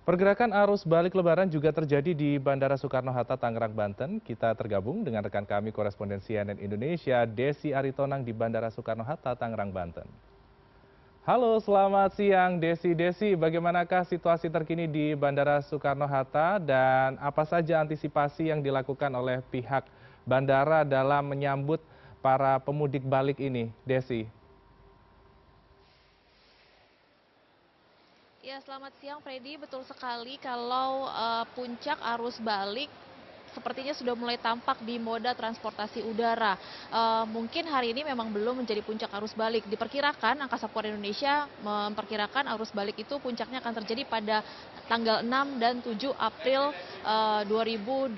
Pergerakan arus balik Lebaran juga terjadi di Bandara Soekarno-Hatta, Tangerang, Banten. Kita tergabung dengan rekan kami koresponden CNN Indonesia, Desi Aritonang di Bandara Soekarno-Hatta, Tangerang, Banten. Halo, selamat siang Desi. Desi, bagaimanakah situasi terkini di Bandara Soekarno-Hatta dan apa saja antisipasi yang dilakukan oleh pihak bandara dalam menyambut para pemudik balik ini, Desi? Ya, selamat siang Freddy. Betul sekali kalau puncak arus balik sepertinya sudah mulai tampak di moda transportasi udara. Mungkin hari ini memang belum menjadi puncak arus balik. Diperkirakan Angkasa Pura Indonesia memperkirakan arus balik itu puncaknya akan terjadi pada tanggal 6 dan 7 April 2025,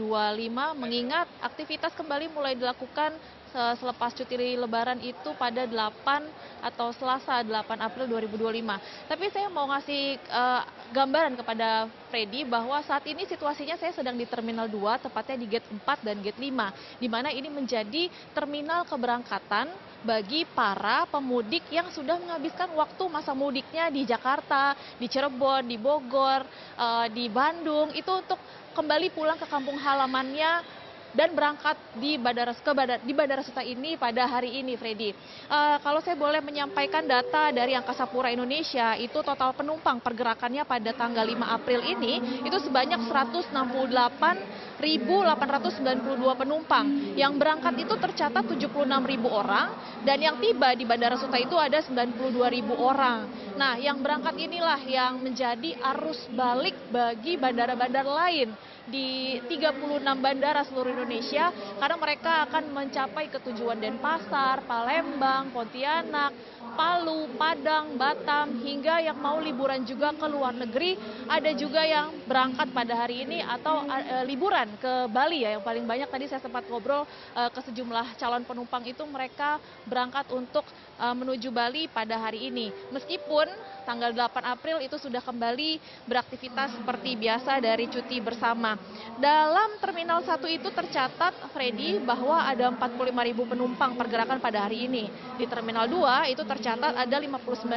mengingat aktivitas kembali mulai dilakukan selepas cuti Lebaran itu pada 8 atau Selasa 8 April 2025. Tapi saya mau ngasih gambaran kepada Freddy bahwa saat ini situasinya saya sedang di Terminal 2, tepatnya di Gate 4 dan Gate 5, di mana ini menjadi terminal keberangkatan bagi para pemudik yang sudah menghabiskan waktu masa mudiknya di Jakarta, di Cirebon, di Bogor, di Bandung, itu untuk kembali pulang ke kampung halamannya dan berangkat di Bandara Suta ini pada hari ini, Freddy. Kalau saya boleh menyampaikan data dari Angkasa Pura Indonesia, itu total penumpang pergerakannya pada tanggal 5 April ini itu sebanyak 168.892 penumpang. Yang berangkat itu tercatat 76.000 orang dan yang tiba di Bandara Suta itu ada 92.000 orang. Nah, yang berangkat inilah yang menjadi arus balik bagi bandara-bandara lain di 36 bandara seluruh Indonesia, karena mereka akan mencapai ke tujuan Denpasar, Palembang, Pontianak, Palu, Padang, Batam, hingga yang mau liburan juga ke luar negeri. Ada juga yang berangkat pada hari ini atau liburan ke Bali ya, yang paling banyak tadi saya sempat ngobrol ke sejumlah calon penumpang itu mereka berangkat untuk menuju Bali pada hari ini. Meskipun tanggal 8 April itu sudah kembali beraktivitas seperti biasa dari cuti bersama. Dalam Terminal 1 itu tercatat, Freddy, bahwa ada 45.000 penumpang pergerakan pada hari ini. Di Terminal 2 itu tercatat ada 59.000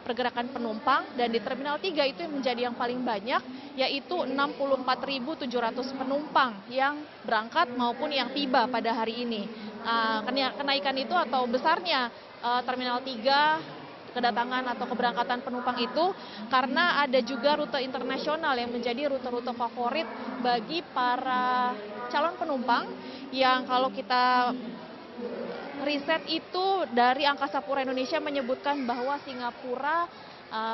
pergerakan penumpang, dan di Terminal 3 itu yang menjadi yang paling banyak, yaitu 64.700 penumpang yang berangkat maupun yang tiba pada hari ini. Kenaikan itu atau besarnya Terminal 3 kedatangan atau keberangkatan penumpang itu karena ada juga rute internasional yang menjadi rute-rute favorit bagi para calon penumpang yang kalau kita riset itu dari Angkasa Pura Indonesia menyebutkan bahwa Singapura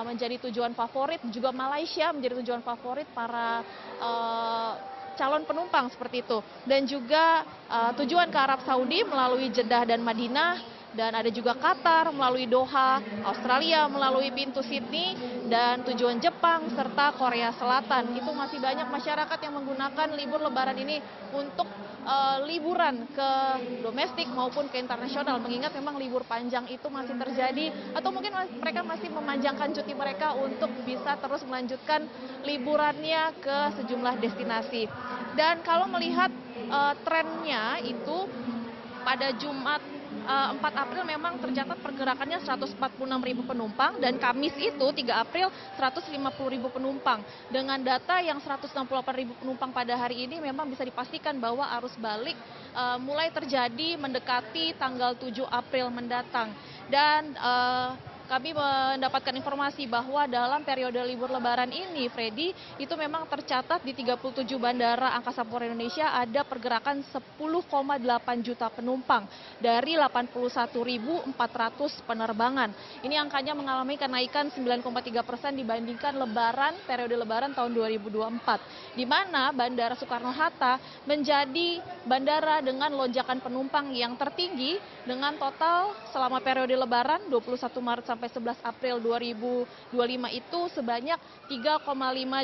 menjadi tujuan favorit, juga Malaysia menjadi tujuan favorit para calon penumpang seperti itu. Dan juga tujuan ke Arab Saudi melalui Jeddah dan Madinah, dan ada juga Qatar melalui Doha, Australia melalui pintu Sydney, dan tujuan Jepang serta Korea Selatan. Itu masih banyak masyarakat yang menggunakan libur Lebaran ini untuk liburan ke domestik maupun ke internasional, mengingat memang libur panjang itu masih terjadi, atau mungkin mereka masih memanjangkan cuti mereka untuk bisa terus melanjutkan liburannya ke sejumlah destinasi. Dan kalau melihat trennya itu pada Jumat 4 April memang tercatat pergerakannya 146.000 penumpang, dan Kamis itu 3 April 150.000 penumpang. Dengan data yang 168.000 penumpang pada hari ini memang bisa dipastikan bahwa arus balik mulai terjadi mendekati tanggal 7 April mendatang. Dan kami mendapatkan informasi bahwa dalam periode libur Lebaran ini, Freddy, itu memang tercatat di 37 bandara Angkasa Pura Indonesia ada pergerakan 10,8 juta penumpang dari 81.400 penerbangan. Ini angkanya mengalami kenaikan 9,3% dibandingkan periode Lebaran tahun 2024, di mana Bandara Soekarno-Hatta menjadi bandara dengan lonjakan penumpang yang tertinggi dengan total selama periode Lebaran 21 Maret sampai 11 April 2025 itu sebanyak 3,5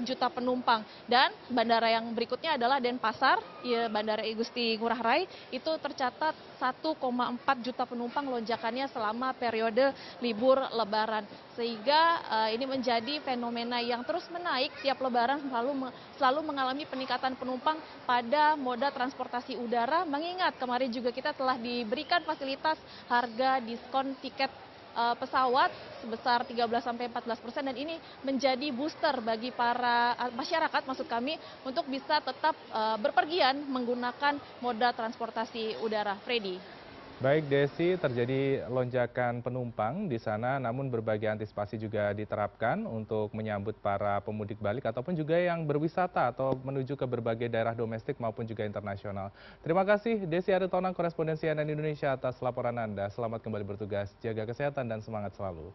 juta penumpang. Dan bandara yang berikutnya adalah Denpasar, ya, Bandara Igusti Ngurah Rai, itu tercatat 1,4 juta penumpang lonjakannya selama periode libur Lebaran. Sehingga ini menjadi fenomena yang terus menaik tiap Lebaran, selalu mengalami peningkatan penumpang pada moda transportasi udara, mengingat kemarin juga kita telah diberikan fasilitas harga diskon tiket pesawat sebesar 13-14% dan ini menjadi booster bagi para masyarakat maksud kami untuk bisa tetap berpergian menggunakan moda transportasi udara. Freddy. Baik Desi, terjadi lonjakan penumpang di sana, namun berbagai antisipasi juga diterapkan untuk menyambut para pemudik balik ataupun juga yang berwisata atau menuju ke berbagai daerah domestik maupun juga internasional. Terima kasih Desi Aritonang, korespondensi CNN Indonesia atas laporan Anda. Selamat kembali bertugas, jaga kesehatan dan semangat selalu.